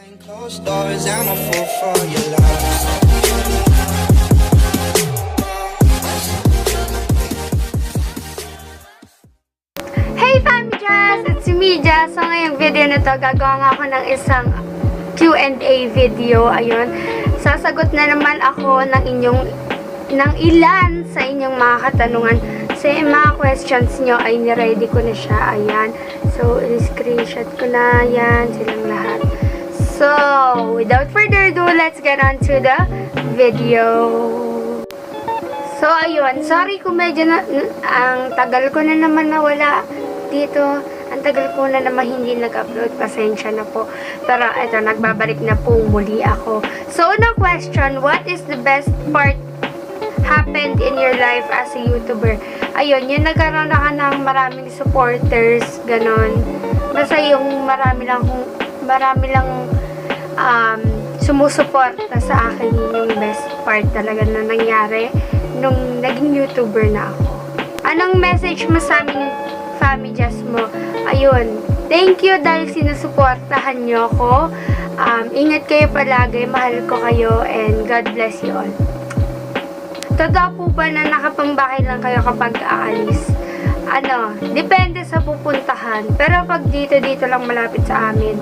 Behind closed doors, I'm a fool for your love. Hey Fam Jazz! It's me, Jazz. So ngayong video na to, gagawa nga ako ng isang Q&A video. Ayun. Sasagot na naman ako ng ilan sa inyong mga katanungan. Sa mga questions nyo ay niready ko na siya. Ayan. So, screenshot ko na. Yan. Silang lahat. So, without further ado, let's get on to the video. So, ayun. Sorry kung medyo ang tagal ko na naman nawala dito. Ang tagal ko na naman hindi nag-upload. Pasensya na po. Pero, eto, nagbabalik na po muli ako. So, unang question, what is the best part happened in your life as a YouTuber? Ayun, yung nagkaroon na ka ng maraming supporters, ganon. Basta yung marami lang sumusuporta sa akin, yung best part talaga na nangyari nung naging YouTuber na ako. Anong message mo sa aming Famijaz mo? Ayun, thank you dahil sinusuportahan nyo ako. Ingat kayo palagi, mahal ko kayo, and God bless you all. Totoo po ba na nakapambahay lang kayo kapag aalis? Depende sa pupuntahan. Pero pag dito lang malapit sa amin,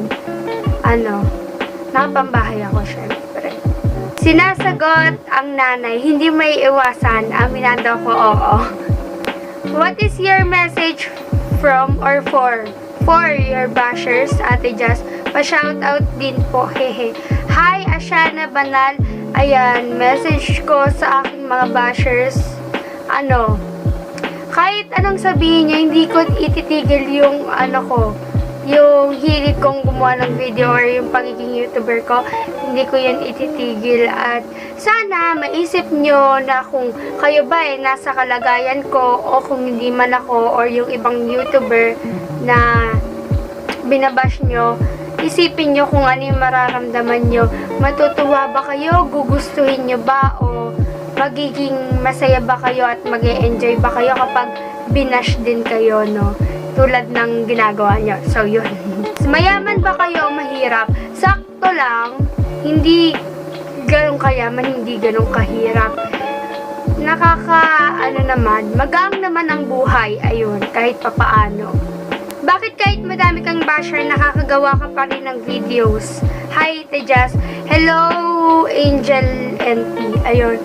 nakapambahay ako syempre. Sinasagot ang nanay, hindi may iwasan. Aminado ko, oo. What is your message from or for your bashers, Ate Jazz? Pa-shoutout din po, hehe. Hi, Ashana Banal. Ayan, message ko sa aking mga bashers. Kahit anong sabihin nyo, hindi ko ititigil yung yung hilig kong gumawa ng video or yung pagiging YouTuber ko. Hindi ko yun ititigil. At sana maisip nyo na kung kayo ba nasa kalagayan ko o kung hindi man ako or yung ibang YouTuber na binabash nyo, isipin nyo kung ano yung mararamdaman nyo. Matutuwa ba kayo? Gugustuhin nyo ba? O magiging masaya ba kayo at mag-e-enjoy ba kayo kapag binash din kayo, no? Tulad ng ginagawa nyo. So, yun. Mayaman ba kayo o mahirap? Sakto lang. Hindi ganun kayaman, hindi ganun kahirap. Magaan naman ang buhay. Ayun, kahit papaano. Bakit kahit madami kang basher, nakakagawa ka pa rin ng videos? Hi, Tejas. Hello, Angel NT. Ayun.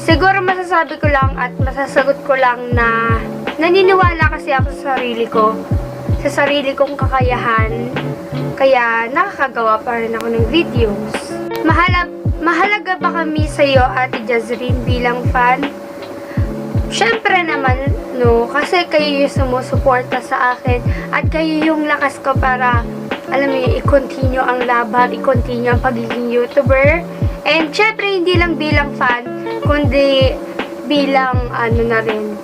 Siguro masasabi ko lang at masasagot ko lang na naniniwala kasi ako sa sarili kong kakayahan. Kaya nakakagawa pa rin ako ng videos. Mahalaga ba kami sa'yo, Ate Jazrin, bilang fan? Syempre naman, no, kasi kayo yung sumusuporta sa akin at kayo yung lakas ko para, alam mo yun, i-continue ang laban, i-continue ang pagiging YouTuber. And syempre, hindi lang bilang fan, kundi bilang, na rin,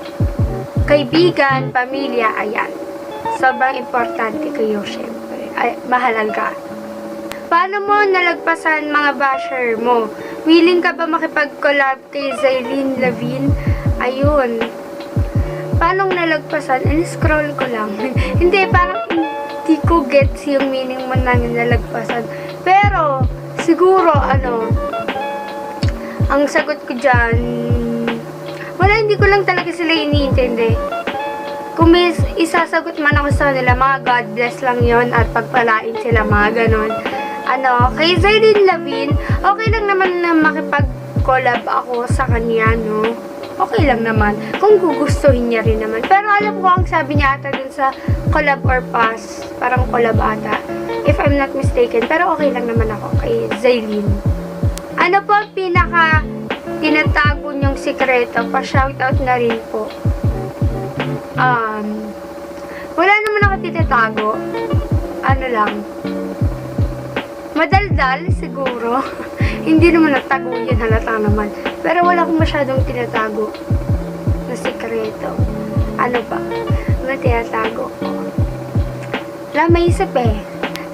kaibigan, pamilya, ayan. Sobrang importante kayo, syempre. Mahalaga. Paano mo nalagpasan mga basher mo? Willing ka ba makipag-collab kay Zailin Lavin? Ayun. Paano nalagpasan? Scroll ko lang. Hindi, parang hindi ko gets yung meaning mo ng nalagpasan. Pero, siguro, ang sagot ko dyan, hindi ko lang talaga sila iniintindi. Kung may isasagot man ako sa nila, mga God bless lang yon at pagpalain sila, mga ganon. Kay Zailin Lavin, okay lang naman na makipag-collab ako sa kanya, no? Okay lang naman. Kung gugustuhin niya rin naman. Pero alam ko, ang sabi niya ata dun sa collab or pass, parang collab ata, if I'm not mistaken. Pero okay lang naman ako kay Zailin. Ano po ang pinaka tinatago niyong sikreto? Pa-shoutout na rin po. Wala naman ako tinatago. Madaldal siguro. Hindi naman nagtago yun, halata naman. Pero wala akong masyadong tinatago na sikreto. Ano ba? Ano tinatago ko? Wala maisip eh.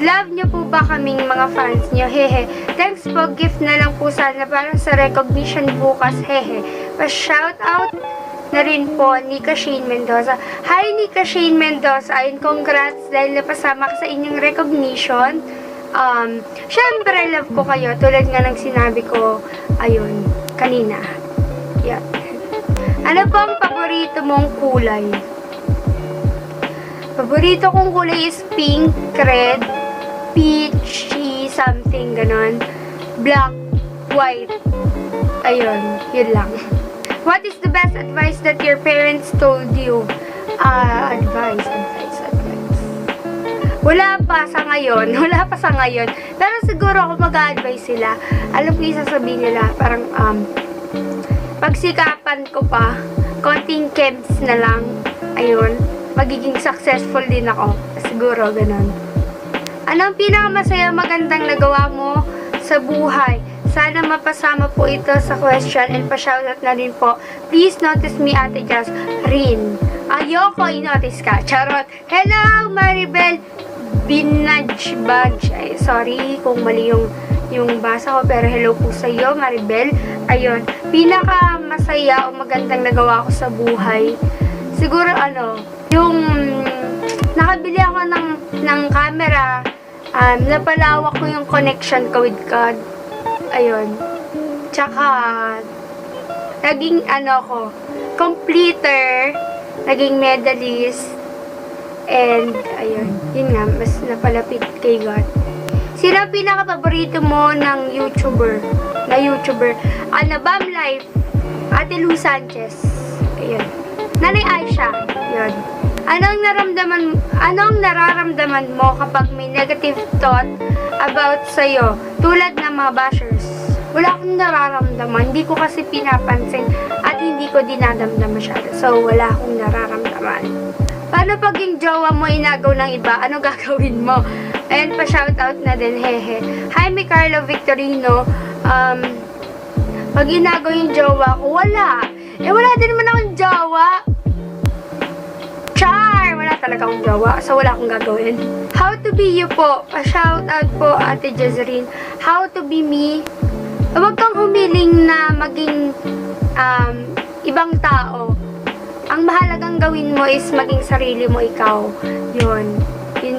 Love niyo po ba kaming mga fans niyo? Hehe. Thanks po. Gift na lang po sana para sa recognition bukas. Hehe. Pa-shoutout na rin po Nika Shane Mendoza. Hi Nika Shane Mendoza, and congrats dahil napasama ka sa inyong recognition. Syempre, love ko kayo. Tulad nga ng sinabi ko, ayun, kanina. Yan. Ano po ang paborito mong kulay? Paborito kong kulay is pink, red, peachy, something, ganon. Black, white. Ayun, yun lang. What is the best advice that your parents told you? Advice. Wala pa sa ngayon. Pero siguro ako mag-a-advise sila. Alam ko yung sasabihin nila, parang, pagsikapan ko pa, konting kems na lang, ayun, magiging successful din ako. Siguro, ganun. Anong pinakamasaya magandang nagawa mo sa buhay? Sana mapasama po ito sa question and pa-shoutout na rin po. Please notice me, Ate Jazz. Rin. Ayoko i-notice ka. Charot. Hello, Maribel Binaj Badge. Ay, sorry kung mali yung basa ko, pero hello po sa iyo, Maribel. Ayun. Pinaka masaya o magandang nagawa ko sa buhay. Siguro yung nakabili ako ng camera, napalawak ko yung connection ko with God. Ayun. Tsaka, naging completer, naging medalist, and, ayun, yun nga, mas napalapit kay God. Sino ang pinaka-paborito mo ng YouTuber? Bam Life, Ate Lou Sanchez, ayun. Nanay Aisha, yun. Anong nararamdaman mo kapag may negative thought about sa'yo, tulad ng mga bashers? Wala akong nararamdaman. Hindi ko kasi pinapansin at hindi ko dinadamdam masyado. So, wala akong nararamdaman. Paano pag yung jowa mo inagaw ng iba? Ano gagawin mo? And pa-shoutout na din, hehe. Hi, mi Carlo Victorino. Pag inagaw yung jowa ko, wala. Wala din naman akong jowa. Char! Wala talaga akong jowa. So, wala akong gagawin. How to be you po. Pa-shoutout po, Ate Jezreen. How to be me. Huwag kang humiling na maging ibang tao. Ang mahalagang gawin mo is maging sarili mo ikaw. Yun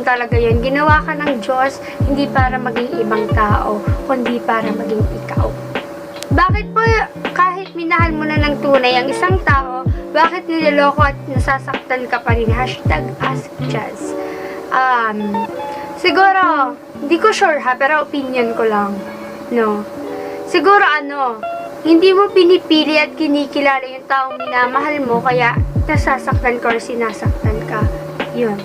talaga yun. Ginawa ka ng Diyos, hindi para maging ibang tao, kundi para maging ikaw. Bakit po kahit minahal mo na ng tunay ang isang tao, bakit niloloko at nasasaktan ka pa rin? #AskJazz. Siguro, hindi ko sure ha, pero opinion ko lang. No. Siguro hindi mo pinipili at kinikilala yung taong minamahal mo, kaya nasasaktan ka or sinasaktan ka. Yun.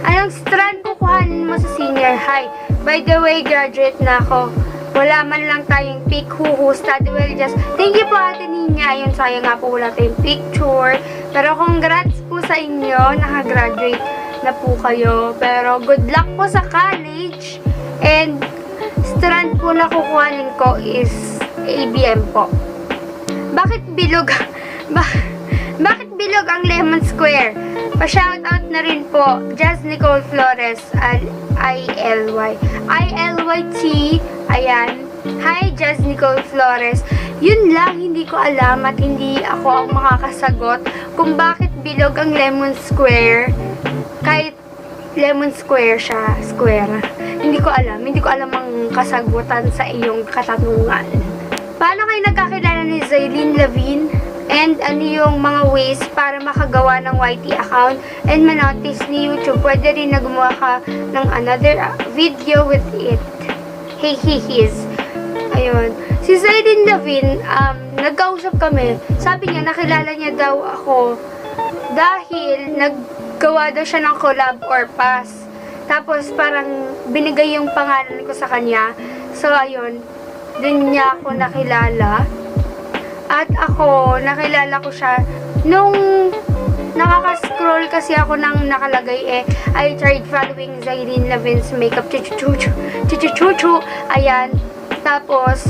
Anong strand kukuhanin mo sa senior high? By the way, graduate na ako. Wala man lang tayong pic, study well, just thank you po, Ate Nina. Ayun, sayang nga po wala tayong picture. Pero congrats po sa inyo, nakagraduate na po kayo. Pero good luck po sa college. And strand po na kukuhanin ko is ABM po. Bakit bilog? Bakit bilog ang Lemon Square? Pa-shoutout na rin po, Jazz Nicole Flores, ILY. ILYT, ayan. Hi, Jazz Nicole Flores. Yun lang, hindi ko alam at hindi ako ang makakasagot kung bakit bilog ang Lemon Square. Kahit Lemon Square siya, square. Hindi ko alam ang kasagutan sa iyong katanungan. Paano kayo nagkakilala ni Zaylin Lavin? And ano yung mga ways para makagawa ng YT account and manotice ni YouTube? Pwede rin na gumawa ka ng another video with it. Hey, ayun. Si Zaylin Lavin, nagkausap kami. Sabi niya, nakilala niya daw ako dahil naggawa daw siya ng collab or pass. Tapos parang binigay yung pangalan ko sa kanya. So ayun, dun niya ako nakilala. At ako, nakilala ko siya nung nakaka-scroll kasi ako nang nakalagay I tried following Zaylin Lavin's makeup chuchu. Ayan. Tapos,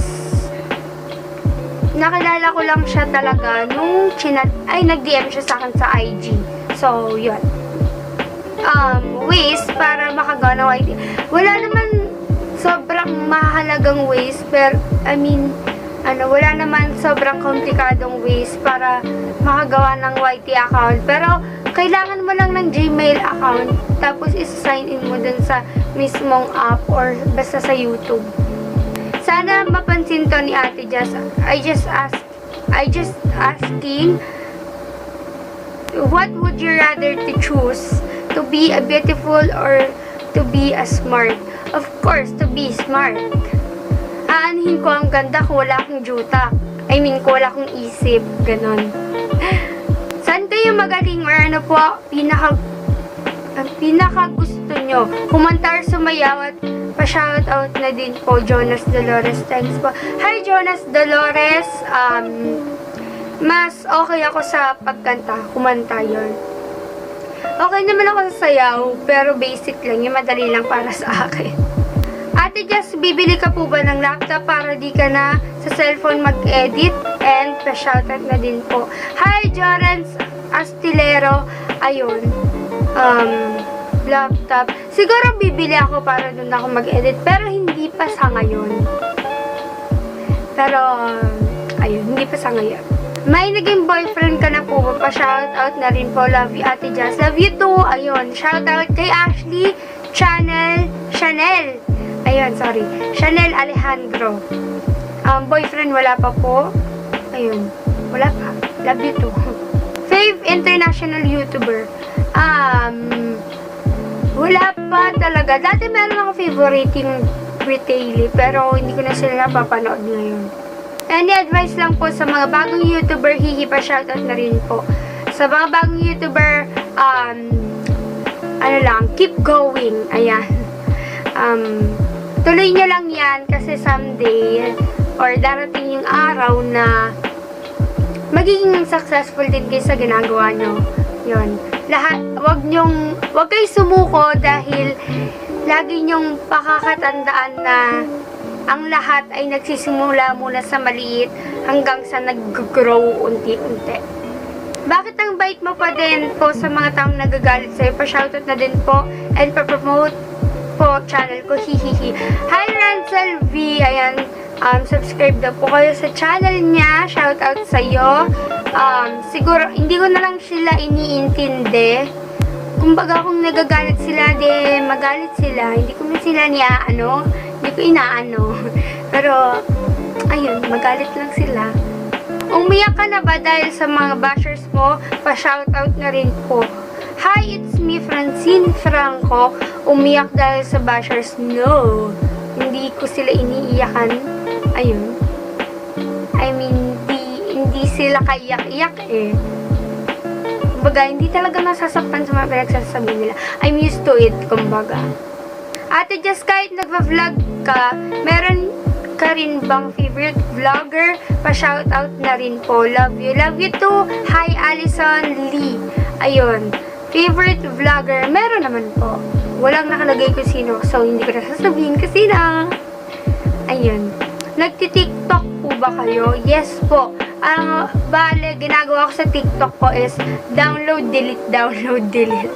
nakilala ko lang siya talaga nung nag-DM siya sa akin sa IG. So, yun. Ways para makagawa ng YT. Wala naman sobrang mahalagang ways, pero, wala naman sobrang komplikadong ways para makagawa ng YT account. Pero, kailangan mo lang ng Gmail account, tapos isa-sign in mo dun sa mismong app or basta sa YouTube. Sana mapansin to ni Ate Jess. I just asking, what would you rather to choose? To be a beautiful or to be a smart? Of course, to be smart. Aanhin ko ang ganda kung wala akong jutak. I mean, kung wala akong isip. Ganon. Saan kayo magaling or ano po, pinaka gusto nyo? Kumanta or sumayaw at pa-shoutout na din po, Jonas Dolores. Thanks po. Hi, Jonas Dolores. Mas okay ako sa pagkanta. Kumanta yon. Okay naman ako sa sayaw, pero basic lang. Yung madali lang para sa akin. Ate Jess, bibili ka po ba ng laptop para di ka na sa cellphone mag-edit? And pa-shoutout na din po. Hi, Jorans Astillero. Ayun. Laptop. Siguro bibili ako para doon ako mag-edit. Pero hindi pa sa ngayon. Pero, ayun. Hindi pa sa ngayon. May naging boyfriend ka na po ba? Pa-shoutout na rin po. Love you, Ate Jess. Love you too. Ayun. Shoutout kay Ashley Chanel. Ayun, sorry. Chanel Alejandro. Boyfriend, wala pa po. Ayun. Wala pa. Love you too. Fave international YouTuber. Wala pa talaga. Dati meron ako favorite yung Retaily, pero hindi ko na sila napapanood ngayon. Any advice lang po sa mga bagong YouTuber, hihipa shoutout na rin po. Sa mga bagong YouTuber, keep going. Ayan. Tuloy nyo lang yan kasi someday or darating yung araw na magiging successful din kayo sa ginagawa nyo. Yun. Wag kayo sumuko dahil lagi nyong pakakatandaan na ang lahat ay nagsisimula muna sa maliit hanggang sa nag-grow unti-unti. Bakit ang bait mo pa din po sa mga taong nagagalit sa'yo? Pa-shoutout na din po and pa-promote po channel ko, hihihi. Hi, Ransel V. Ayan, subscribe na po kayo sa channel niya. Shoutout sa'yo. Siguro, hindi ko na lang sila iniintindi. Kumbaga, kung nagagalit sila, magalit sila. Hindi ko na sila hindi ko inaano. Pero, ayun, magalit lang sila. Umiyak ka na ba dahil sa mga bashers mo? Pa-shoutout na rin po. Hi, it's me, Francine Franco. Umiyak dahil sa bashers? No. Hindi ko sila iniiyakan. Ayun. I mean, hindi sila kaiyak-iyak eh. Kumbaga, hindi talaga nasasaktan sa mga pinagsasabi nila. I'm used to it, kumbaga. Ate Jess, kahit nagva-vlog ka, meron ka rin bang favorite vlogger? Pa-shoutout na rin po. Love you. Love you too. Hi, Allison Lee. Ayun. Favorite vlogger? Meron naman po. Walang nakalagay ko sino. So, hindi ko na sasabihin kasi na. Ayun. Nagti-TikTok po ba kayo? Yes po. Bale, ginagawa ko sa TikTok ko is download, delete.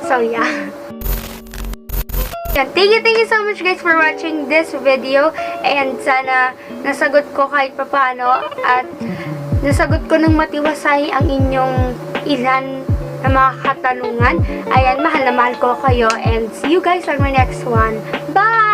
So, yeah. Thank you so much guys for watching this video and sana nasagot ko kahit papaano at nasagot ko ng matiwasay ang inyong ilan na mga katanungan. Ayan, mahal na mahal ko kayo and see you guys on my next one. Bye!